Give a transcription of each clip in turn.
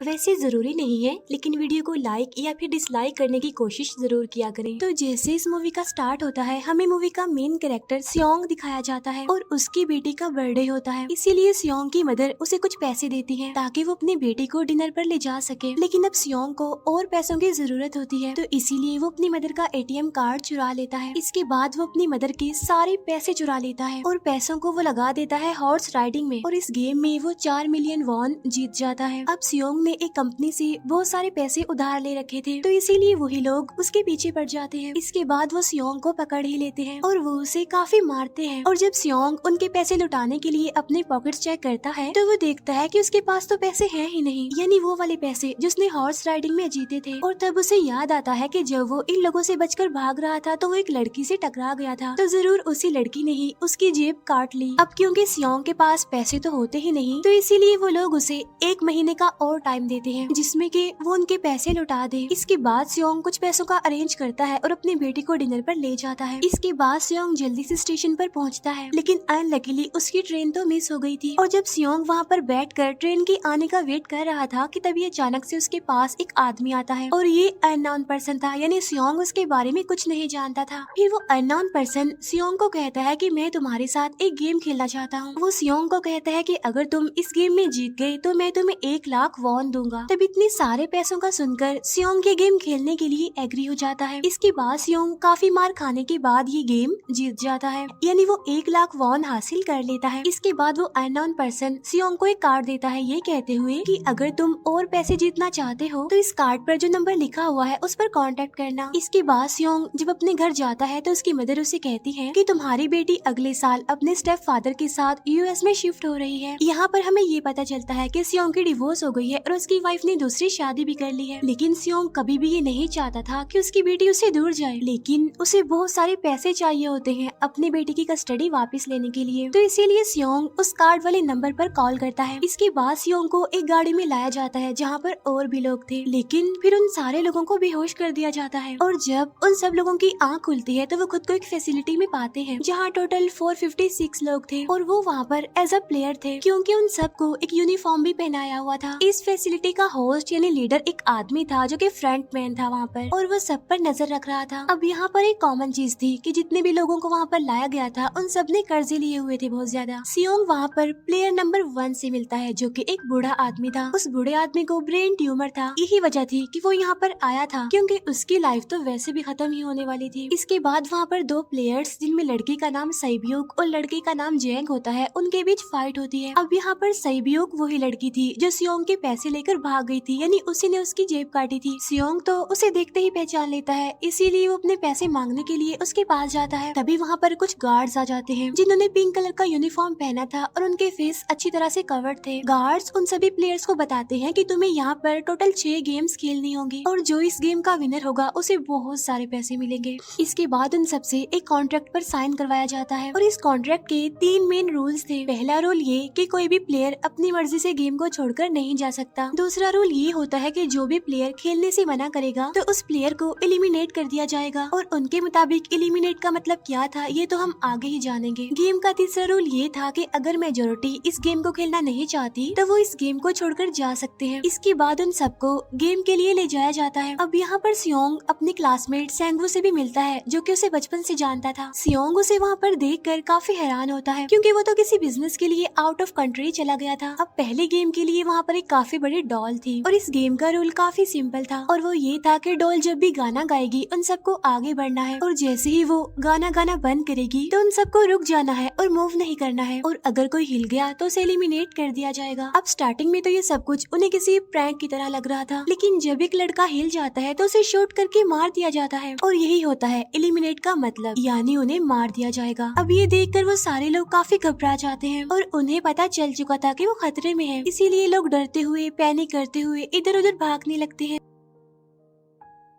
वैसे जरूरी नहीं है, लेकिन वीडियो को लाइक या फिर डिसलाइक करने की कोशिश जरूर किया करें। तो जैसे इस मूवी का स्टार्ट होता है, हमें मूवी का मेन कैरेक्टर सियोंग दिखाया जाता है और उसकी बेटी का बर्थडे होता है। इसीलिए सियोंग की मदर उसे कुछ पैसे देती है ताकि वो अपनी बेटी को डिनर पर ले जा सके। लेकिन अब सियोंग को और पैसों की जरूरत होती है, तो इसीलिए वो अपनी मदर का ATM कार्ड चुरा लेता है। इसके बाद वो अपनी मदर के सारे पैसे चुरा लेता है और पैसों को वो लगा देता है हॉर्स राइडिंग में, और इस गेम में वो 4 मिलियन वॉन जीत जाता है। अब सियोंग ने एक कंपनी से बहुत सारे पैसे उधार ले रखे थे, तो इसीलिए वही लोग उसके पीछे पड़ जाते हैं। इसके बाद वो सियोंग को पकड़ ही लेते हैं और वो उसे काफी मारते हैं। और जब सियोंग उनके पैसे लुटाने के लिए अपने पॉकेट्स चेक करता है, तो वो देखता है कि उसके पास तो पैसे हैं ही नहीं, यानी वो वाले पैसे जिसने हॉर्स राइडिंग में जीते थे। और तब उसे याद आता है कि जब वो इन लोगों से बचकर भाग रहा था तो वो एक लड़की से टकरा गया था, तो जरूर उसी लड़की ने ही उसकी जेब काट ली। अब क्योंकि सियोंग के पास पैसे तो होते ही नहीं, तो इसीलिए वो लोग उसे 1 महीने का और टाइम देते हैं जिसमें कि वो उनके पैसे लौटा दे। इसके बाद सियोंग कुछ पैसों का अरेंज करता है और अपनी बेटी को डिनर पर ले जाता है। इसके बाद सियोंग जल्दी से स्टेशन पर पहुंचता है, लेकिन अनलकीली उसकी ट्रेन तो मिस हो गई थी। और जब सियोंग वहाँ पर बैठकर ट्रेन के आने का वेट कर रहा था कि तभी अचानक से उसके पास एक आदमी आता है, और ये अननोन पर्सन था, यानी सियोंग उसके बारे में कुछ नहीं जानता था। फिर वो अननोन पर्सन सियोंग को कहता है कि मैं तुम्हारे साथ एक गेम खेलना चाहता हूँ। वो सियोंग को कहता है कि अगर तुम इस गेम में जीत गए तो मैं तुम्हें 1 लाख वॉन दूंगा। तब इतने सारे पैसों का सुनकर सियोंग ये गेम खेलने के लिए एग्री हो जाता है। इसके बाद सियोंग काफी मार खाने के बाद ये गेम जीत जाता है, यानी वो 1 लाख वॉन हासिल कर लेता है। इसके बाद वो अननोन पर्सन सियोंग को एक कार्ड देता है, ये कहते हुए कि अगर तुम और पैसे जीतना चाहते हो तो इस कार्ड पर जो नंबर लिखा हुआ है उस पर कांटेक्ट करना। इसके बाद सियोंग जब अपने घर जाता है तो उसकी मदर उसे कहती है कि तुम्हारी बेटी अगले साल अपने स्टेप फादर के साथ US में शिफ्ट हो रही है। यहाँ पर हमें ये पता चलता है कि सियोंग की डिवोर्स हो गई है और उसकी वाइफ ने दूसरी शादी भी कर ली है। लेकिन सियोंग कभी भी ये नहीं चाहता था कि उसकी बेटी उससे दूर जाए, लेकिन उसे बहुत सारे पैसे चाहिए होते हैं अपनी बेटी की कस्टडी वापस लेने के लिए, तो इसीलिए सियोंग उस कार्ड वाले नंबर पर कॉल करता है। इसके बाद सियोंग को एक गाड़ी में लाया जाता है जहाँ पर और भी लोग थे, लेकिन फिर उन सारे लोगों को बेहोश कर दिया जाता है। और जब उन सब लोगों की आँख खुलती है तो वो खुद को एक फैसिलिटी में पाते हैं जहाँ टोटल 456 लोग थे, और वो वहाँ पर एज अ प्लेयर थे क्योंकि उन सबको एक यूनिफॉर्म भी पहनाया हुआ था। इस फैसिलिटी का होस्ट यानी लीडर एक आदमी था जो कि फ्रंटमैन था वहाँ पर, और वो सब पर नजर रख रहा था। अब यहाँ पर एक कॉमन चीज थी कि जितने भी लोगों को वहाँ पर लाया गया था उन सब ने कर्जे लिए हुए थे बहुत ज्यादा। सियोंग वहाँ पर प्लेयर नंबर 1 से मिलता है जो कि एक बूढ़ा आदमी था। उस बूढ़े आदमी को ब्रेन ट्यूमर था, यही वजह थी कि वो यहाँ पर आया था क्योंकि उसकी लाइफ तो वैसे भी खत्म ही होने वाली थी। इसके बाद वहाँ पर 2 प्लेयर्स जिनमें लड़की का नाम सैब्यूक और लड़के का नाम जेंग होता है, उनके बीच फाइट होती है। अब यहाँ पर सैब्यूक वही लड़की थी जो सियोंग के पैसे लेकर भाग गई थी, यानी उसी ने उसकी जेब काटी थी। सियोंग तो उसे देखते ही पहचान लेता है, इसीलिए वो अपने पैसे मांगने के लिए उसके पास जाता है। तभी वहाँ पर कुछ गार्ड्स आ जाते हैं जिन्होंने पिंक कलर का यूनिफॉर्म पहना था और उनके फेस अच्छी तरह से कवर्ड थे। गार्ड्स उन सभी प्लेयर्स को बताते हैं कि तुम्हें यहाँ पर टोटल 6 गेम्स खेलनी होंगी और जो इस गेम का विनर होगा उसे बहुत सारे पैसे मिलेंगे। इसके बाद उन सबसे एक कॉन्ट्रैक्ट पर साइन करवाया जाता है, और इस कॉन्ट्रैक्ट के 3 मेन रूल्स थे। पहला रूल ये कि कोई भी प्लेयर अपनी मर्जी से गेम को छोड़कर नहीं जा सकता। दूसरा रूल ये होता है कि जो भी प्लेयर खेलने से मना करेगा तो उस प्लेयर को एलिमिनेट कर दिया जाएगा, और उनके मुताबिक एलिमिनेट का मतलब क्या था ये तो हम आगे ही जानेंगे। गेम का तीसरा रूल ये था कि अगर मेजोरिटी इस गेम को खेलना नहीं चाहती तो वो इस गेम को छोड़कर जा सकते हैं। इसके बाद उन सबको गेम के लिए ले जाया जाता है। अब यहाँ पर सियोंग अपने क्लासमेट सेंगवू से भी मिलता है जो कि उसे बचपन से जानता था। सियोंग उसे वहाँ पर देखकर काफी हैरान होता है क्योंकि वो तो किसी बिजनेस के लिए आउट ऑफ कंट्री चला गया था। अब पहले गेम के लिए वहाँ पर एक काफी बड़ी डॉल थी, और इस गेम का रूल काफी सिंपल था, और वो ये था कि डॉल जब भी गाना गाएगी उन सबको आगे बढ़ना है, और जैसे ही वो गाना गाना बंद करेगी तो उन सबको रुक जाना है और मूव नहीं करना है, और अगर कोई हिल गया तो उसे एलिमिनेट कर दिया जाएगा। अब स्टार्टिंग में तो ये सब कुछ उन्हें किसी प्रैंक की तरह लग रहा था, लेकिन जब एक लड़का हिल जाता है तो उसे शूट करके मार दिया जाता है, और यही होता है एलिमिनेट का मतलब, यानी उन्हें मार दिया जाएगा। अब ये देखकर वो सारे लोग काफी घबरा जाते हैं, और उन्हें पता चल चुका था कि वो खतरे में है, इसीलिए लोग डरते हुए पैनिक करते हुए इधर उधर भागने लगते हैं।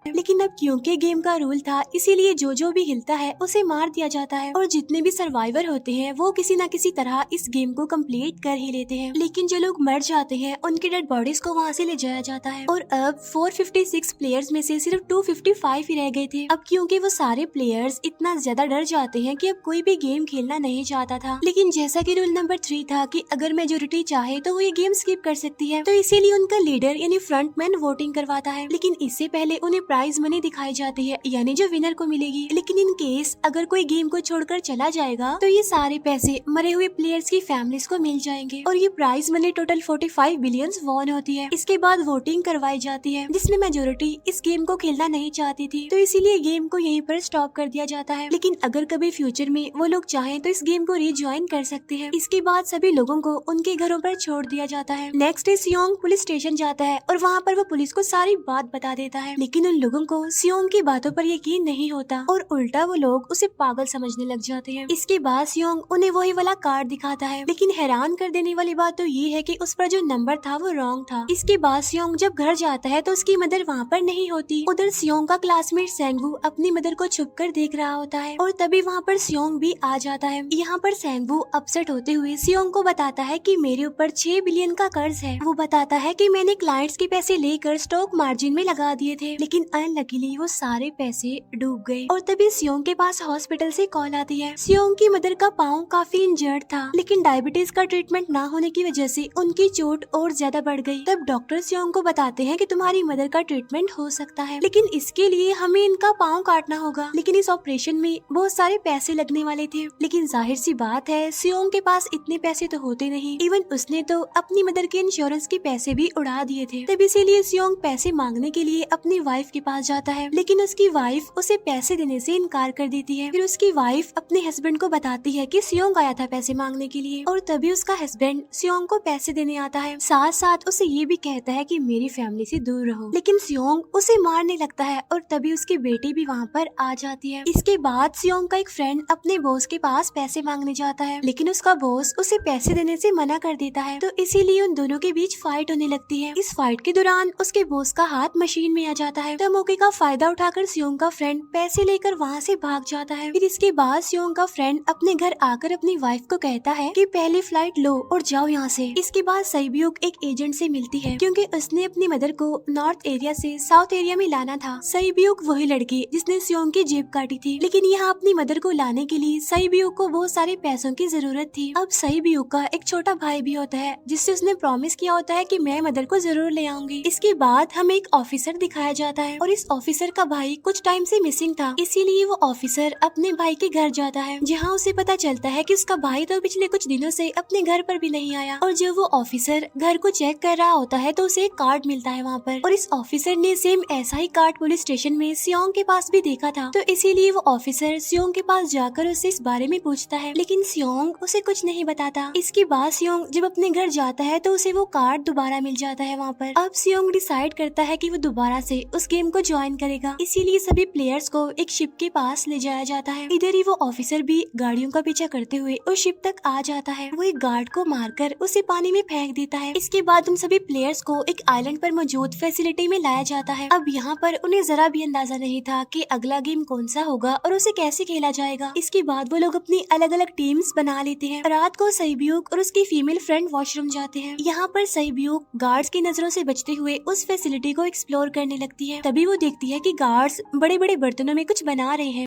लेकिन अब क्योंकि गेम का रूल था, इसीलिए जो भी हिलता है उसे मार दिया जाता है और जितने भी सर्वाइवर होते हैं वो किसी न किसी तरह इस गेम को कंप्लीट कर ही लेते हैं। लेकिन जो लोग मर जाते हैं उनकी डेड बॉडीज को वहाँ से ले जाया जाता है और अब 456 प्लेयर्स में से सिर्फ 255 ही रह गए थे। अब क्योंकि वो सारे प्लेयर्स इतना ज्यादा डर जाते हैं कि अब कोई भी गेम खेलना नहीं चाहता था। लेकिन जैसा कि रूल नंबर 3 था कि अगर मेजोरिटी चाहे तो वो ये गेम स्किप कर सकती है, तो इसीलिए उनका लीडर यानी फ्रंटमैन वोटिंग करवाता है। लेकिन इससे पहले उन्हें प्राइज मनी दिखाई जाती है, यानी जो विनर को मिलेगी। लेकिन इन केस अगर कोई गेम को छोड़कर चला जाएगा तो ये सारे पैसे मरे हुए प्लेयर्स की फैमिलीज को मिल जाएंगे और ये prize money total 45 billion won होती है। इसके बाद वोटिंग करवाई जाती है जिसमें मेजोरिटी इस गेम को खेलना नहीं चाहती थी, तो इसीलिए गेम को यहीं पर स्टॉप कर दिया जाता है। लेकिन अगर कभी फ्यूचर में वो लोग चाहें तो इस गेम को रीज्वाइन कर सकते हैं। इसके बाद सभी लोगों को उनके घरों पर छोड़ दिया जाता है। नेक्स्ट डे सियोंग पुलिस स्टेशन जाता है और वहाँ पर वो पुलिस को सारी बात बता देता है। लेकिन उन लोगों को सियोंग की बातों पर यकीन नहीं होता और उल्टा वो लोग उसे पागल समझने लग जाते हैं। इसके बाद सियोंग उन्हें वही वाला कार्ड दिखाता है, लेकिन हैरान कर देने वाली बात तो ये है कि उस पर जो नंबर था वो रॉन्ग था। इसके बाद सियोंग जब घर जाता है तो उसकी मदर वहाँ पर नहीं होती। उधर सियोंग का क्लासमेट सेंगवू अपनी मदर को छुप कर देख रहा होता है और तभी वहाँ पर सियोंग भी आ जाता है। यहाँ पर सेंगवू अपसेट होते हुए सियोंग को बताता है कि मेरे ऊपर 6 बिलियन का कर्ज है। वो बताता है कि मैंने क्लाइंट्स के पैसे लेकर स्टॉक मार्जिन में लगा दिए थे, लेकिन अनलकीली वो सारे पैसे डूब गए। और तभी सियोंग के पास हॉस्पिटल से कॉल आती है। सियोंग की मदर का पाँव काफी इंजर्ड था, लेकिन डायबिटीज का ट्रीटमेंट ना होने की वजह से उनकी चोट और ज्यादा बढ़ गई। तब डॉक्टर सियोंग को बताते हैं कि तुम्हारी मदर का ट्रीटमेंट हो सकता है, लेकिन इसके लिए हमें इनका पाँव काटना होगा। लेकिन इस ऑपरेशन में बहुत सारे पैसे लगने वाले थे। लेकिन जाहिर सी बात है सियोंग के पास इतने पैसे तो होते नहीं। इवन उसने तो अपनी मदर के इंश्योरेंस के पैसे भी उड़ा दिए थे। तब इसीलिए सियोंग पैसे मांगने के लिए अपनी वाइफ के पास जाता है, लेकिन उसकी वाइफ उसे पैसे देने से इनकार कर देती है। फिर उसकी वाइफ अपने हस्बैंड को बताती है कि सियोंग आया था पैसे मांगने के लिए और तभी उसका हस्बैंड सियोंग को पैसे देने आता है। साथ साथ उसे ये भी कहता है कि मेरी फैमिली से दूर रहो। लेकिन सियोंग उसे मारने लगता है और तभी उसकी बेटी भी वहाँ पर आ जाती है। इसके बाद सियोंग का एक फ्रेंड अपने बॉस के पास पैसे मांगने जाता है, लेकिन उसका बॉस उसे पैसे देने से मना कर देता है, तो इसीलिए उन दोनों के बीच फाइट होने लगती है। इस फाइट के दौरान उसके बॉस का हाथ मशीन में आ जाता है, तो मौके का फायदा उठाकर सियोंग का फ्रेंड पैसे लेकर वहाँ से भाग जाता है। फिर इसके बाद सियोंग का फ्रेंड अपने घर आकर अपनी वाइफ को कहता है कि पहली फ्लाइट लो और जाओ यहाँ से। इसके बाद सईब्यूक एक एजेंट से मिलती है, क्योंकि उसने अपनी मदर को नॉर्थ एरिया से साउथ एरिया में लाना था। सईब्यूक वही लड़की जिसने सियोंग की जेब काटी थी, लेकिन यहाँ अपनी मदर को लाने के लिए सईब्यूक को बहुत सारे पैसों की जरूरत थी। अब सईब्यूक का एक छोटा भाई भी होता है जिससे उसने प्रॉमिस किया होता है कि मैं मदर को जरूर ले आऊंगी। इसके बाद हमें एक ऑफिसर दिखाया जाता है और इस ऑफिसर का भाई कुछ टाइम से मिसिंग था, इसीलिए वो ऑफिसर अपने भाई के घर जाता है, जहाँ उसे पता चलता है कि उसका भाई तो पिछले कुछ दिनों से अपने घर पर भी नहीं आया। और जब वो ऑफिसर घर को चेक कर रहा होता है तो उसे एक कार्ड मिलता है वहाँ पर, और इस ऑफिसर ने सेम ऐसा ही कार्ड पुलिस स्टेशन में सियोंग के पास भी देखा था, तो इसीलिए वो ऑफिसर सियोंग के पास जाकर उससे इस बारे में पूछता है, लेकिन सियोंग उसे कुछ नहीं बताता। इसके बाद सियोंग जब अपने घर जाता है तो उसे वो कार्ड दोबारा मिल जाता है वहाँ पर। अब सियोंग डिसाइड करता है कि वो दोबारा से उस गेम को ज्वाइन करेगा, इसीलिए सभी प्लेयर्स को एक शिप के पास ले जाया जाता है। इधर ही वो ऑफिसर भी गाड़ियों का पीछा करते हुए उस शिप तक आ जाता है। वो एक गार्ड को मारकर उसे पानी में फेंक देता है। इसके बाद उन सभी प्लेयर्स को एक आइलैंड पर मौजूद फैसिलिटी में लाया जाता है। अब यहाँ पर उन्हें जरा भी अंदाजा नहीं था कि अगला गेम कौन सा होगा और उसे कैसे खेला जाएगा। इसके बाद वो लोग अपनी अलग अलग टीम्स बना लेते हैं। रात को सईब्यूक और उसकी फीमेल फ्रेंड वॉशरूम जाते हैं। यहाँ पर सईब्यूक गार्ड्स की नजरों से बचते हुए उस फैसिलिटी को एक्सप्लोर करने लगती है। तभी वो देखती है कि गार्ड्स बड़े बड़े बर्तनों में कुछ बना रहे हैं,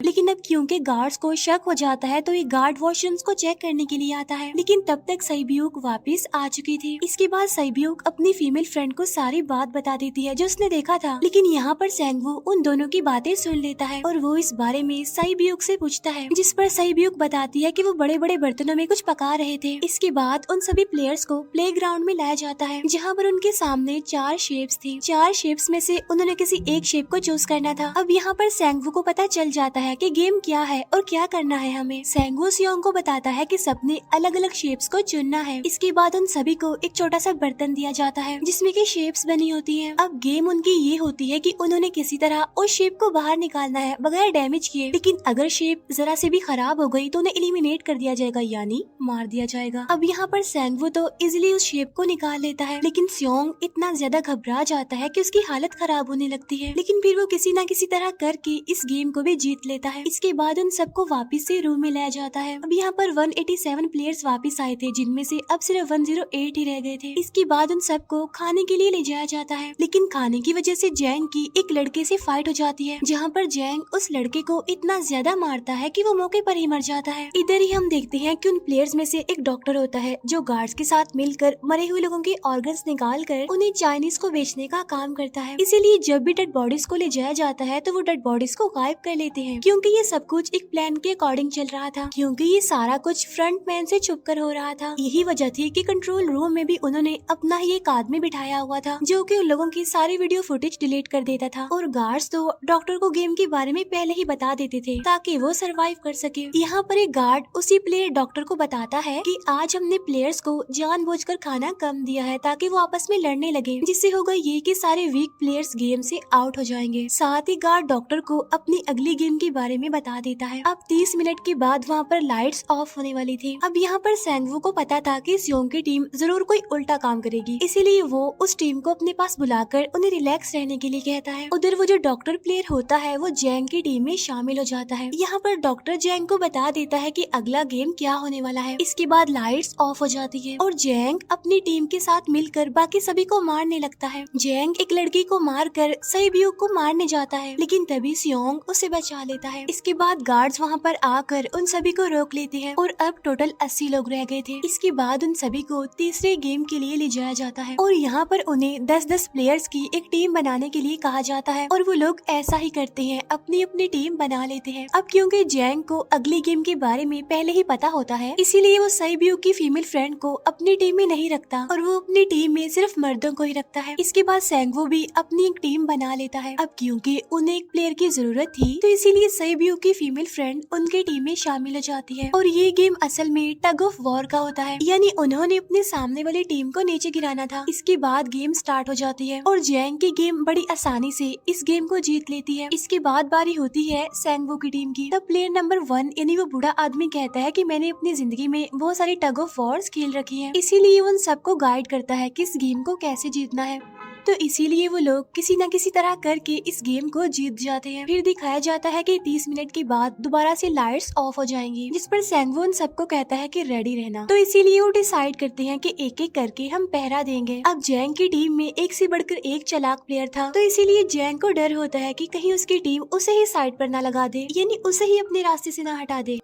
लेकिन अब क्योंकि गार्ड्स को शक हो जाता है तो ये गार्ड वॉशरूम्स को चेक करने के लिए आता है, लेकिन तब तक सईब्यूक वापस आ चुकी थी। इसके बाद सईब्यूक अपनी फीमेल फ्रेंड को सारी बात बता देती है जो उसने देखा था, लेकिन यहाँ पर सेंगवू उन दोनों की बातें सुन लेता है और वो इस बारे में सईब्यूक से पूछता है, जिस पर सईब्यूक बताती है कि वो बड़े बड़े बर्तनों में कुछ पका रहे थे। इसके बाद उन सभी प्लेयर्स को प्ले ग्राउंड में लाया जाता है, जहाँ पर उनके सामने 4 शेप्स थी। 4 शेप्स में से उन्होंने किसी एक शेप को चूज करना था। अब यहाँ पर सेंगवू को पता चल जाता है कि गेम क्या है और क्या करना है हमें। सेंगवू सियोंग को बताता है कि सबने अलग अलग शेप्स को चुनना है। इसके बाद उन सभी को एक छोटा सा बर्तन दिया जाता है जिसमें की शेप्स बनी होती है। अब गेम उनकी ये होती है कि उन्होंने किसी तरह उस शेप को बाहर निकालना है बगैर डैमेज किए, लेकिन अगर शेप जरा से भी खराब हो गई तो उन्हें एलिमिनेट कर दिया जाएगा, यानी मार दिया जाएगा। अब यहाँ पर सेंगवू तो इजिली उस शेप को निकाल लेता है, लेकिन सियोंग इतना ज्यादा घबरा जाता है कि उसकी हालत खराब होने लगती है, लेकिन फिर वो किसी न किसी तरह करके इस गेम को भी जीत लेता है। इसके बाद उन सबको वापस से रूम में लाया जाता है। अब यहाँ पर 187 प्लेयर्स वापस आए थे, जिनमें से अब सिर्फ 108 ही रह गए थे। इसके बाद उन सबको खाने के लिए ले जाया जाता है, लेकिन खाने की वजह से जैंग की एक लड़के से फाइट हो जाती है, जहाँ पर जैंग उस लड़के को इतना ज्यादा मारता है कि वो मौके पर ही मर जाता है। इधर ही हम देखते हैं कि उन प्लेयर्स में से एक डॉक्टर होता है जो गार्ड्स के साथ मिलकर मरे हुए लोगों के ऑर्गन्स निकाल कर उन्हें चाइनीज को बेचने का काम करता है। इसीलिए जब भी डेड बॉडीज को ले जाया जाता है तो वो डेड बॉडीज को गायब कर लेते हैं, क्योंकि ये सब कुछ एक प्लान के अकॉर्डिंग चल रहा था, क्योंकि ये सारा कुछ फ्रंट मैन से छुप कर हो रहा था। यही वजह थी कि कंट्रोल रूम में भी उन्होंने अपना ही एक आदमी बिठाया हुआ था जो कि उन लोगों की सारी वीडियो फुटेज डिलीट कर देता था, और गार्ड्स तो डॉक्टर को गेम के बारे में पहले ही बता देते थे ताकि वो सरवाइव कर सके। यहाँ पर एक गार्ड उसी प्लेयर डॉक्टर को बताता है कि आज हमने प्लेयर्स को जानबूझकर खाना कम दिया है ताकि वो आपस में लड़ने लगे, जिससे होगा ये कि सारे वीक प्लेयर्स गेम से आउट हो जाएंगे। साथ ही गार्ड डॉक्टर को अपनी अगली गेम के बारे में बता देता है। अब 30 मिनट के बाद वहाँ पर लाइट्स ऑफ होने वाली थी। अब यहाँ पर सेंगवू को पता था कि सियोंग की टीम जरूर कोई उल्टा काम करेगी, इसीलिए वो उस टीम को अपने पास बुलाकर उन्हें रिलैक्स रहने के लिए कहता है। उधर वो जो डॉक्टर प्लेयर होता है वो जैंग की टीम में शामिल हो जाता है। यहाँ पर डॉक्टर जैंग को बता देता है कि अगला गेम क्या होने वाला है। इसके बाद लाइट्स ऑफ हो जाती है और जैंग अपनी टीम के साथ मिलकर बाकी सभी को मारने लगता है। जैंग एक लड़की को मारकर सईब्यू को मारने जाता है, लेकिन तभी सियोंग उसे बचा लेता है। इसके बाद गार्ड्स वहाँ पर आकर उन सभी को रोक लेते हैं और अब टोटल 80 लोग रह गए थे। इसके बाद उन सभी को तीसरे गेम के लिए ले जाया जाता है और यहाँ पर उन्हें 10-10 प्लेयर्स की एक टीम बनाने के लिए कहा जाता है, और वो लोग ऐसा ही करते हैं, अपनी अपनी टीम बना लेते हैं। अब क्योंकि जैंग को अगली गेम के बारे में पहले ही पता होता है, इसीलिए वो सईब्यू की फीमेल फ्रेंड को अपनी टीम में नहीं रखता और वो अपनी टीम में सिर्फ मर्दों को ही रखता है। इसके बाद सेंगवू भी अपनी एक टीम बना लेता है। अब क्योंकि उन्हें एक प्लेयर की जरूरत थी तो इसीलिए सईब्यू की फीमेल फ्रेंड उनके टीम में शामिल हो जाती है, और ये गेम असल में टग ऑफ वॉर का होता है, यानी उन्होंने अपने सामने वाली टीम को नीचे गिराना था। इसके बाद गेम स्टार्ट हो जाती है और जैंग की गेम बड़ी आसानी से इस गेम को जीत लेती है। इसके बाद बारी होती है सेंगवू की टीम की। तब प्लेयर नंबर 1 यानी वो बूढ़ा आदमी कहता है कि मैंने अपनी जिंदगी में बहुत सारी टग ऑफ वॉर्स खेल रखी है, इसीलिए उन सबको गाइड करता है कि इस गेम को कैसे जीतना है। तो इसीलिए वो लोग किसी न किसी तरह करके इस गेम को जीत जाते हैं। फिर दिखाया जाता है कि 30 मिनट के बाद दोबारा से लाइट्स ऑफ हो जाएंगी, जिस पर सेंगवू उन सबको कहता है कि रेडी रहना। तो इसीलिए वो डिसाइड करते हैं कि एक एक करके हम पहरा देंगे। अब जैंग की टीम में एक से बढ़कर एक चालाक प्लेयर था, तो इसीलिए जैंग को डर होता है कि कहीं उसकी टीम उसे ही साइड पर न लगा दे, यानी उसे ही अपने रास्ते से न हटा दे।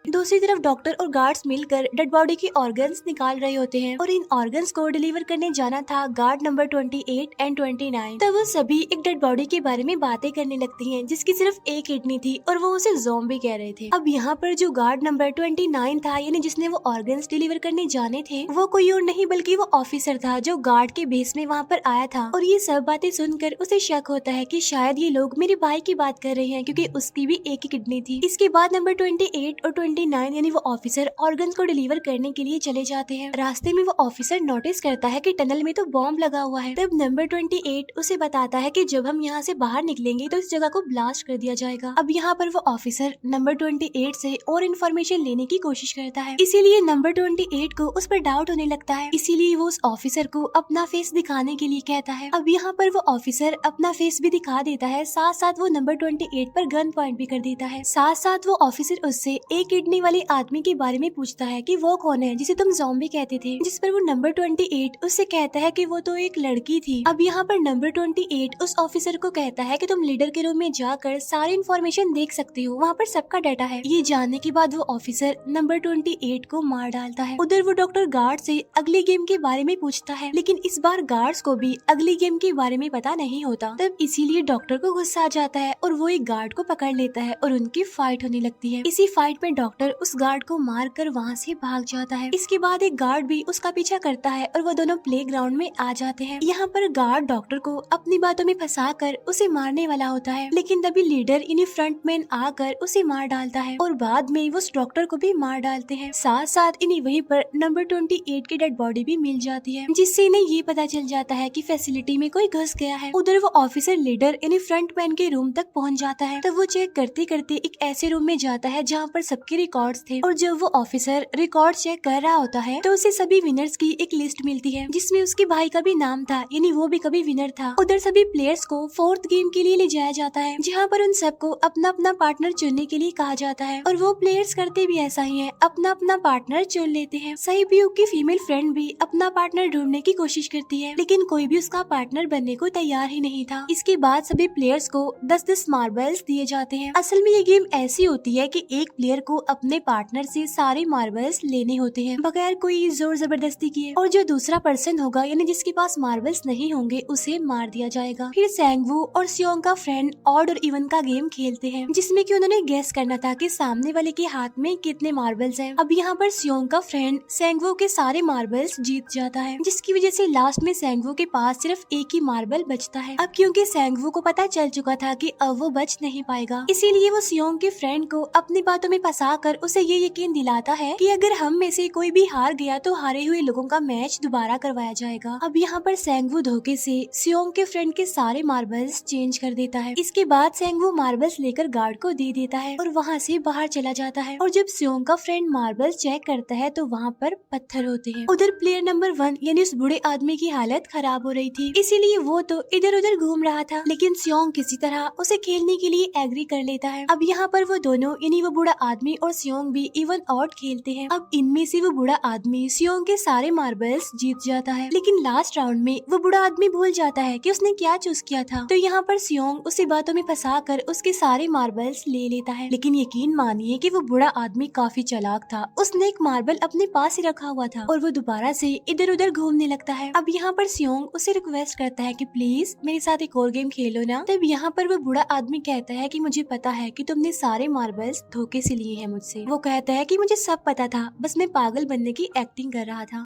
दूसरी तरफ डॉक्टर और गार्ड्स मिलकर डेड बॉडी के ऑर्गन्स निकाल रहे होते हैं और इन ऑर्गन्स को डिलीवर करने जाना था गार्ड नंबर 28 एंड 29। तब वो सभी एक डेड बॉडी के बारे में बातें करने लगती हैं जिसकी सिर्फ एक किडनी थी और वो उसे ज़ॉम्बी कह रहे थे। अब यहाँ पर जो गार्ड नंबर 29 था, यानी जिसने वो ऑर्गन्स डिलीवर करने जाने थे, वो कोई और नहीं बल्कि वो ऑफिसर था जो गार्ड के बेस में वहाँ पर आया था। और ये सब बातें सुनकर उसे शक होता है कि शायद ये लोग मेरे भाई की बात कर रहे हैं, क्योंकि उसकी भी एक ही किडनी थी। इसके बाद नंबर 28 और 29 यानी वो ऑफिसर ऑर्गन्स को डिलीवर करने के लिए चले जाते हैं। रास्ते में वो ऑफिसर नोटिस करता है कि टनल में तो बॉम्ब लगा हुआ है। तब नंबर 28 उसे बताता है कि जब हम यहाँ से बाहर निकलेंगे तो इस जगह को ब्लास्ट कर दिया जाएगा। अब यहाँ पर वो ऑफिसर नंबर 28 से और इन्फॉर्मेशन लेने की कोशिश करता है, इसीलिए नंबर 28 को उस पर डाउट होने लगता है, इसीलिए वो उस ऑफिसर को अपना फेस दिखाने के लिए कहता है। अब यहाँ पर वो ऑफिसर अपना फेस भी दिखा देता है, साथ साथ वो नंबर 28 पर गन पॉइंट भी कर देता है। साथ साथ वो ऑफिसर उससे एक किडनी वाले आदमी के बारे में पूछता है कि वो कौन है जिसे तुम ज़ॉम्बी कहते थे, जिस पर वो नंबर 28 उससे कहता है कि वो तो एक लड़की थी। अब यहाँ पर नंबर 28 उस ऑफिसर को कहता है कि तुम लीडर के रूम में जाकर सारी इन्फॉर्मेशन देख सकते हो, वहाँ पर सबका डाटा है। ये जानने के बाद वो ऑफिसर नंबर 28 को मार डालता है। उधर वो डॉक्टर गार्ड से अगली गेम के बारे में पूछता है, लेकिन इस बार गार्ड्स को भी अगली गेम के बारे में पता नहीं होता। तब इसीलिए डॉक्टर को गुस्सा आ जाता है और वो एक गार्ड को पकड़ लेता है और उनकी फाइट होने लगती है। इसी फाइट में डॉक्टर उस गार्ड को मार कर वहाँ से भाग जाता है। इसके बाद एक गार्ड भी उसका पीछा करता है और वो दोनों प्लेग्राउंड में आ जाते हैं। यहाँ पर गार्ड डॉक्टर को अपनी बातों में फंसा कर उसे मारने वाला होता है, लेकिन तभी लीडर यानी फ्रंटमैन आकर उसे मार डालता है और बाद में वो उस डॉक्टर को भी मार डालते हैं। साथ साथ इन्हें वहीं पर नंबर 28 की डेड बॉडी भी मिल जाती है, जिससे इन्हें ये पता चल जाता है कि फैसिलिटी में कोई घुस गया है। उधर वो ऑफिसर लीडर यानी फ्रंटमैन के रूम तक पहुंच जाता है। तब वो चेक करते करते एक ऐसे रूम में जाता है जहाँ पर सबके रिकॉर्ड्स थे, और जब वो ऑफिसर रिकॉर्ड चेक कर रहा होता है तो उसे सभी विनर्स की एक लिस्ट मिलती है, जिसमें उसके भाई का भी नाम था, यानी वो भी कभी विनर था। उधर सभी प्लेयर्स को 4th गेम के लिए ले जाया जाता है, जहाँ पर उन सबको अपना अपना पार्टनर चुनने के लिए कहा जाता है, और वो प्लेयर्स करते भी ऐसा ही है, अपना अपना पार्टनर चुन लेते हैं। सहीब्यूक की फीमेल फ्रेंड भी अपना पार्टनर ढूंढने की कोशिश करती है, लेकिन कोई भी उसका पार्टनर बनने को तैयार ही नहीं था। इसके बाद सभी प्लेयर्स को 10-10 मार्बल्स दिए जाते हैं। असल में ये गेम ऐसी होती है कि एक प्लेयर को अपने पार्टनर से सारे मार्बल्स लेने होते हैं बगैर कोई जोर जबरदस्ती किए, और जो दूसरा पर्सन होगा यानी जिसके पास मार्बल्स नहीं होंगे उसे मार दिया जाएगा। फिर सैंगवू और सियोंग का फ्रेंड ऑड और इवन का गेम खेलते हैं, जिसमें कि उन्होंने गेस करना था कि सामने वाले के हाथ में कितने मार्बल्स हैं। अब यहाँ पर सियोंग का फ्रेंड सैंगवू के सारे मार्बल्स जीत जाता है, जिसकी वजह से लास्ट में सैंगवू के पास सिर्फ एक ही मार्बल बचता है। अब क्योंकि सैंगवू को पता चल चुका था कि अब वो बच नहीं पाएगा, इसीलिए वो सियोंग के फ्रेंड को अपनी बातों में फंसा कर उसे ये यकीन दिलाता है कि अगर हम में से कोई भी हार गया तो हारे हुए लोगों का मैच दोबारा करवाया जाएगा। अब यहाँ पर सैंगवू धोखे से सियोंग के फ्रेंड के सारे मार्बल्स चेंज कर देता है। इसके बाद सैंगवू मार्बल्स लेकर गार्ड को दे देता है और वहाँ से बाहर चला जाता है, और जब सियोंग का फ्रेंड मार्बल्स चेक करता है तो वहाँ पर पत्थर होते हैं। उधर प्लेयर नंबर 1 यानी उस बूढ़े आदमी की हालत खराब हो रही थी, इसीलिए वो तो इधर उधर घूम रहा था, लेकिन सियोंग किसी तरह उसे खेलने के लिए एग्री कर लेता है। अब यहाँ पर वो दोनों यानी वो बूढ़ा आदमी और सियोंग भी इवन आउट खेलते हैं। अब इनमें से वो बूढ़ा आदमी सियोंग के सारे मार्बल्स जीत जाता है, लेकिन लास्ट राउंड में वो बूढ़ा आदमी भूल जाता है कि उसने क्या चूज किया था। तो यहाँ पर सियोंग उसी बातों में फंसा कर उसके सारे मार्बल्स ले लेता है, लेकिन यकीन मानिए कि वो बूढ़ा आदमी काफी चालाक था। उसने एक मार्बल अपने पास ही रखा हुआ था और वो दोबारा से इधर उधर घूमने लगता है। अब यहाँ पर सियोंग उसे रिक्वेस्ट करता है कि प्लीज मेरे साथ एक और गेम खेलो ना। तब यहाँ पर वो बूढ़ा आदमी कहता है कि मुझे पता है कि तुमने सारे मार्बल्स धोखे से लिए हैं मुझसे। वो कहता है कि मुझे सब पता था, बस मैं पागल बनने की एक्टिंग कर रहा था।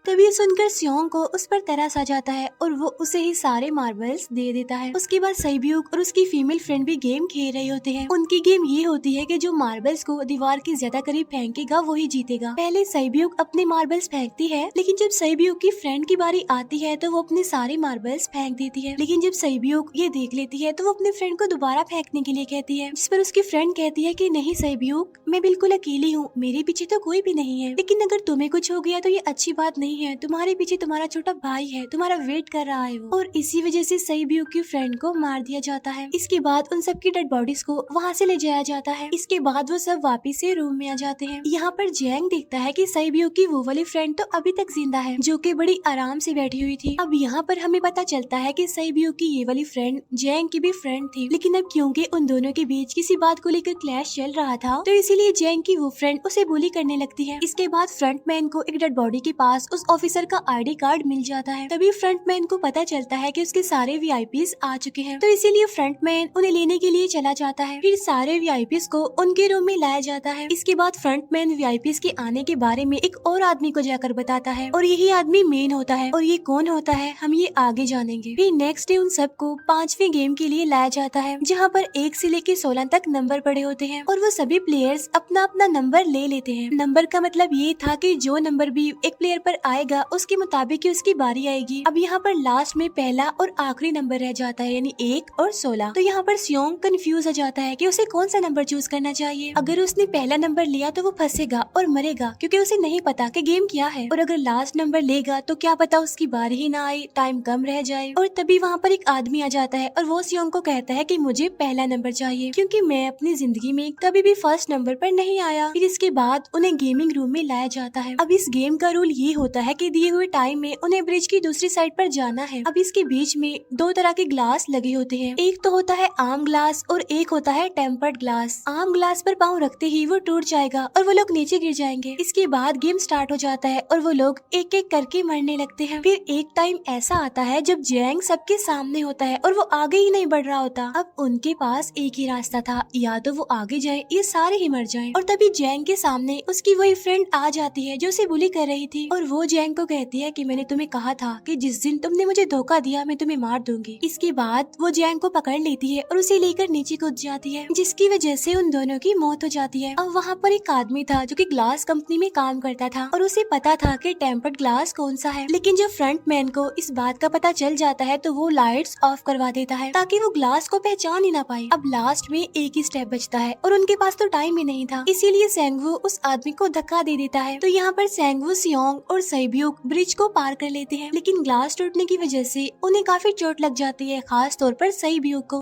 तभी सुनकर सियोंग को उस पर तरस आ जाता है और वो उसे ही सारे मार्बल्स दे देता है। उसके बाद सहीब्यूक और उसकी फीमेल फ्रेंड भी गेम खेल रहे होते हैं। उनकी गेम ये होती है कि जो मार्बल्स को दीवार के ज्यादा करीब फेंकेगा वो ही जीतेगा। पहले सहीब्यूक अपने मार्बल्स फेंकती है, लेकिन जब सहीब्यूक की फ्रेंड की बारी आती है तो वो अपने सारे मार्बल्स फेंक देती है। लेकिन जब सहीब्यूक ये देख लेती है तो वो अपने फ्रेंड को दोबारा फेंकने के लिए कहती है, जिस पर उसकी फ्रेंड कहती है कि नहीं सहीब्यूक, मैं बिल्कुल अकेली हूँ, मेरे पीछे तो कोई भी नहीं है, लेकिन अगर तुम्हें कुछ हो गया तो ये अच्छी बात नहीं है, तुम्हारे पीछे तुम्हारा छोटा भाई है, तुम्हारा वेट कर रहा है वो। और इसी वजह से सहीब्यूक की फ्रेंड को मार दिया जाता है। इसके बाद उन सबकी डेड बॉडीज को वहाँ से ले जाया जाता है। इसके बाद वो सब वापिस से रूम में आ जाते हैं। यहाँ पर जैंग देखता है कि सहीब्यूक की वो वाली फ्रेंड तो अभी तक जिंदा है, जो कि बड़ी आराम से बैठी हुई थी। अब यहाँ पर हमें पता चलता है कि सहीब्यूक की ये वाली फ्रेंड जैंग की भी फ्रेंड थी, लेकिन अब क्योंकि उन दोनों के बीच किसी बात को लेकर क्लैश चल रहा था तो इसीलिए जैंग की वो फ्रेंड उसे बुली करने लगती है। इसके बाद फ्रंटमैन को एक डेड बॉडी के पास उस ऑफिसर का आईडी कार्ड मिल जाता है। तभी फ्रंटमैन को पता चलता है कि उसके सारे वीआईपीज आ चुके हैं, तो इसीलिए फ्रंटमैन उन्हें लेने के लिए चला जाता है। फिर सारे वीआईपीज को उनके रूम में लाया जाता है। इसके बाद फ्रंटमैन वीआईपीज के आने के बारे में एक और आदमी को जाकर बताता है, और यही आदमी मेन होता है। और ये कौन होता है हम ये आगे जानेंगे। फिर नेक्स्ट डे उन सबको 5वें गेम के लिए लाया जाता है, जहाँ पर 1 से लेकर 16 तक नंबर पड़े होते हैं, और वो सभी प्लेयर्स अपना अपना नंबर ले लेते हैं। नंबर का मतलब ये था कि जो नंबर भी एक प्लेयर पर आएगा उसके मुताबिक ही उसकी बारी आएगी। अब यहाँ पर लास्ट में पहला और आखिरी नंबर रह जाता है, यानी 1 और 16। तो यहाँ पर सियोंग कंफ्यूज हो जाता है कि उसे कौन सा नंबर चूज करना चाहिए। अगर उसने पहला नंबर लिया तो वो फंसेगा और मरेगा, क्योंकि उसे नहीं पता कि गेम क्या है। और अगर लास्ट नंबर लेगा तो क्या पता उसकी बारी ही ना आए, टाइम कम रह जाए। और तभी वहाँ पर एक आदमी आ जाता है और वो सियोंग को कहता है कि मुझे पहला नंबर चाहिए, क्योंकि मैं अपनी जिंदगी में कभी भी फर्स्ट नंबर पर नहीं आया। फिर इसके बाद उन्हें गेमिंग रूम में लाया जाता है। अब इस गेम का रूल ये होता है कि दिए हुए टाइम में उन्हें ब्रिज की दूसरी साइड पर जाना है। अब इसके बीच में दो तरह के ग्लास लगे होते हैं, एक तो होता है आम ग्लास और एक होता है टेम्पर्ड ग्लास। आम ग्लास पर पाँव रखते ही वो टूट जाएगा और वो लोग नीचे गिर जाएंगे। इसके बाद गेम स्टार्ट हो जाता है और वो लोग एक एक करके मरने लगते हैं। फिर एक टाइम ऐसा आता है जब जैंग सबके सामने होता है और वो आगे ही नहीं बढ़ रहा होता। अब उनके पास एक ही रास्ता था, या तो वो आगे जाए या सारे ही मर जाएं। और तभी जैंग के सामने उसकी वही फ्रेंड आ जाती है जो उसे बुली कर रही थी, और वो जैंग को कहती है कि मैंने तुम्हें कहा था कि जिस दिन तुमने मुझे धोखा दिया मैं तुम्हें मार दूंगी। इसके बाद वो जैंग को पकड़ लेती है और उसे लेकर नीचे कूद जाती है, जिसकी वजह से उन दोनों की मौत हो जाती है। अब वहाँ पर एक आदमी था जो कि ग्लास कंपनी में काम करता था और उसे पता था कि टेम्पर्ड ग्लास कौन सा है, लेकिन जब फ्रंट मैन को इस बात का पता चल जाता है तो वो लाइट्स ऑफ करवा देता है ताकि वो ग्लास को पहचान ही ना पाए। अब लास्ट में एक ही स्टेप बचता है और उनके पास तो टाइम ही नहीं था, इसीलिए सेंगवू उस आदमी को धक्का दे देता है। तो यहाँ पर सेंगवू, सियोंग और सैब्यूक ब्रिज को पार कर लेते हैं, लेकिन ग्लास टूटने की वजह से उन्हें काफी चोट लग जाती है, खास तौर पर सैब्यूक को।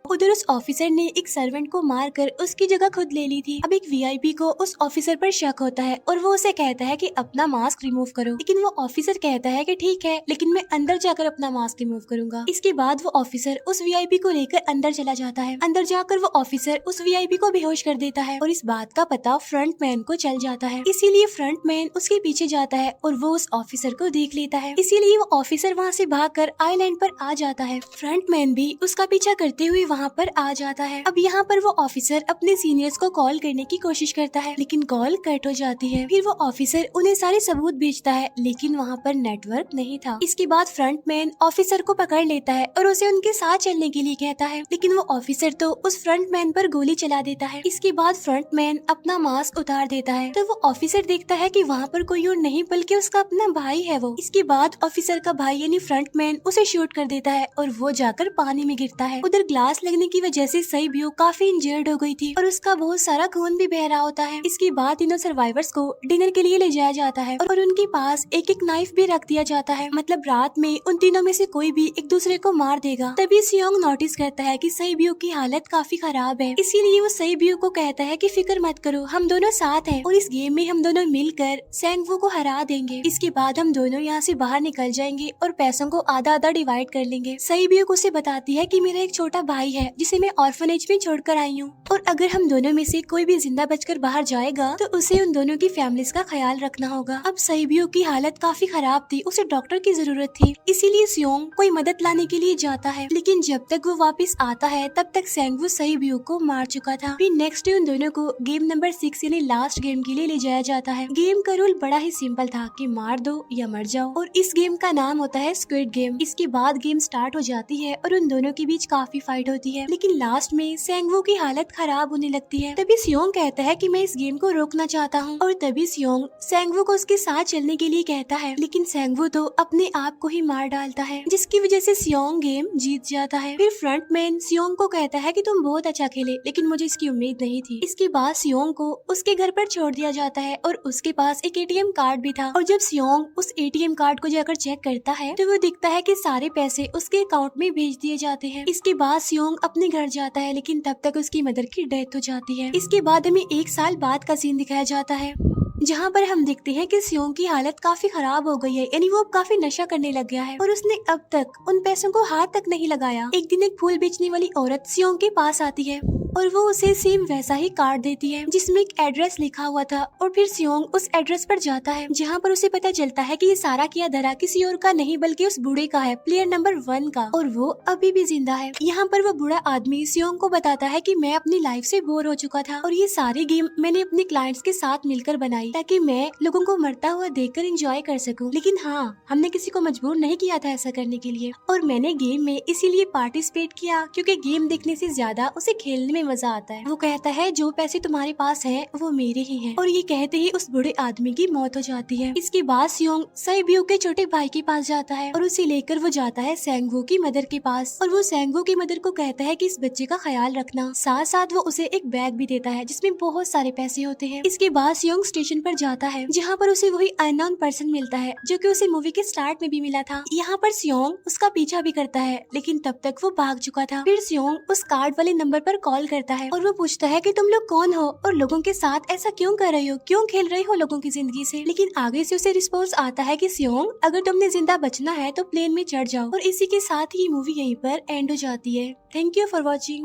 उधर उस ऑफिसर ने एक सर्वेंट को मारकर उसकी जगह खुद ले ली थी। अब एक वीआईपी को उस ऑफिसर पर शक होता है और वो उसे कहता है कि अपना मास्क रिमूव करो, लेकिन वो ऑफिसर कहता है कि ठीक है, लेकिन मैं अंदर जाकर अपना मास्क रिमूव करूंगा। इसके बाद वो ऑफिसर उस वीआईपी को लेकर अंदर चला जाता है। अंदर जाकर वो ऑफिसर उस वीआईपी को बेहोश कर देता है और इस बात का पता फ्रंट मैन को चल जाता है, इसीलिए फ्रंट मैन उसके पीछे जाता है और वो उस ऑफिसर को देख लेता है, इसीलिए वो ऑफिसर वहाँ से भागकर आइलैंड पर आ जाता है। फ्रंट मैन भी उसका पीछा करते हुए वहाँ पर आ जाता है। अब यहाँ पर वो ऑफिसर अपने सीनियर्स को कॉल करने की कोशिश करता है, लेकिन कॉल कट हो जाती है। फिर वो ऑफिसर उन्हें सारे सबूत भेजता है, लेकिन वहाँ पर नेटवर्क नहीं था। इसके बाद फ्रंट मैन ऑफिसर को पकड़ लेता है और उसे उनके साथ चलने के लिए कहता है, लेकिन वो ऑफिसर तो उस फ्रंट मैन पर गोली चला देता है। इसके बाद फ्रंट मैन अपना मास्क उतार देता है, तो वो ऑफिसर देखता है कि वहाँ पर कोई और नहीं बल्कि उसका अपना भाई है वो। इसके बाद ऑफिसर का भाई यानी फ्रंट मैन उसे शूट कर देता है और वो जाकर पानी में गिरता है। उधर ग्लास लगने की वजह से सैब्यूक काफी इंजर्ड हो गई थी और उसका बहुत सारा खून भी बह रहा होता है। इसके बाद तीनों सर्वाइवर्स को डिनर के लिए ले जाया जाता है और उनके पास एक एक नाइफ भी रख दिया जाता है, मतलब रात में उन तीनों में से कोई भी एक दूसरे को मार देगा। तभी सियोंग नोटिस करता है कि सैब्यूक की हालत काफी खराब है, इसीलिए वो सैब्यूक को कहता है कि फिक्र मत करो, हम दोनों साथ हैं और इस गेम में हम दोनों मिलकर सेंगवू को हरा देंगे। इसके बाद हम दोनों यहाँ से बाहर निकल जाएंगे और पैसों को आधा आधा डिवाइड कर लेंगे। सैब्यूक उसे बताती है कि मेरा एक छोटा भाई है जिसे मैं ऑर्फनेज में छोड़कर आई हूँ, और अगर हम दोनों में से कोई भी जिंदा बचकर बाहर जाएगा तो उसे उन दोनों की फैमिलीज का ख्याल रखना होगा। अब सैब्यूक की हालत काफी खराब थी, उसे डॉक्टर की जरूरत थी, इसीलिए सियोंग कोई मदद लाने के लिए जाता है, लेकिन जब तक वो वापस आता है तब तक सेंगवू सैब्यूक को मार चुका था। फिर नेक्स्ट डे उन दोनों को गेम नंबर 6 यानी लास्ट गेम के लिए ले जाया जाता है। गेम का रूल बड़ा ही सिंपल था कि मार दो या मर जाओ, और इस गेम का नाम होता है स्क्विड गेम। इसके बाद गेम स्टार्ट हो जाती है और उन दोनों के बीच काफी फाइट होती है, लेकिन लास्ट में सेंगवू की हालत खराब होने लगती है। तभी सियोंग कहता है कि मैं इस गेम को रोकना चाहता हूँ, और तभी सियोंग सेंगवू को उसके साथ चलने के लिए कहता है, लेकिन सेंगवू तो अपने आप को ही मार डालता है, जिसकी वजह से सियोंग गेम जीत जाता है। फिर फ्रंट मैन सियोंग को कहता है कि तुम बहुत अच्छा खेले, लेकिन मुझे इसकी उम्मीद नहीं थी। इसके बाद सियोंग को उसके घर पर छोड़ दिया जाता है और उसके पास एक एटीएम कार्ड भी था, और जब सियोंग उस एटीएम कार्ड को जाकर चेक करता है तो वो दिखता है कि सारे पैसे उसके अकाउंट में भेज दिए जाते हैं। इसके बाद सियोंग अपने घर जाता है, लेकिन तब तक उसकी मदर की डेथ हो जाती है। इसके बाद हमें 1 साल बाद का सीन दिखाया जाता है, जहाँ पर हम देखते हैं कि सियोंग की हालत काफी खराब हो गई है, यानी वो अब काफी नशा करने लग गया है और उसने अब तक उन पैसों को हाथ तक नहीं लगाया। एक दिन एक फूल बेचने वाली औरत सियोंग के पास आती है और वो उसे सेम वैसा ही कार्ड देती है जिसमें एक एड्रेस लिखा हुआ था, और फिर सियोंग उस एड्रेस पर जाता है जहाँ पर उसे पता चलता है कि ये सारा किया धरा किसी और का नहीं बल्कि उस बूढ़े का है, प्लेयर नंबर 1 का, और वो अभी भी जिंदा है। यहाँ पर वो बूढ़ा आदमी सियोंग को बताता है कि मैं अपनी लाइफ से बोर हो चुका था और ये सारी गेम मैंने अपने क्लाइंट्स के साथ मिलकर बनाई ताकि मैं लोगों को मरता हुआ देखकर एंजॉय कर सकूं, लेकिन हाँ, हमने किसी को मजबूर नहीं किया था ऐसा करने के लिए, और मैंने गेम में इसीलिए पार्टिसिपेट किया क्योंकि गेम देखने से ज्यादा उसे खेलने में मजा आता है। वो कहता है जो पैसे तुम्हारे पास हैं वो मेरे ही हैं, और ये कहते ही उस बूढ़े आदमी की मौत हो जाती है। इसके बाद सियोंग सैब्यूक के छोटे भाई के पास जाता है और उसे लेकर वो जाता है सेंगवू की मदर के पास, और वो सेंगवू की मदर को कहता है कि इस बच्चे का ख्याल रखना, साथ साथ वो उसे एक बैग भी देता है जिसमें बहुत सारे पैसे होते हैं। इसके बाद सियोंग स्टेशन पर जाता है जहाँ पर उसे वही अननोन पर्सन मिलता है जो कि उसे मूवी के स्टार्ट में भी मिला था। यहाँ पर सियोंग उसका पीछा भी करता है, लेकिन तब तक वो भाग चुका था। फिर सियोंग उस कार्ड वाले नंबर पर कॉल करता है और वो पूछता है कि तुम लोग कौन हो और लोगों के साथ ऐसा क्यों कर रहे हो, क्यों खेल रहे हो लोगों की जिंदगी से। लेकिन आगे से उसे रिस्पॉन्स आता है कि सियोंग, अगर तुमने जिंदा बचना है तो प्लेन में चढ़ जाओ। और इसी के साथ ही मूवी यहीं पर एंड हो जाती है। Thank you for watching.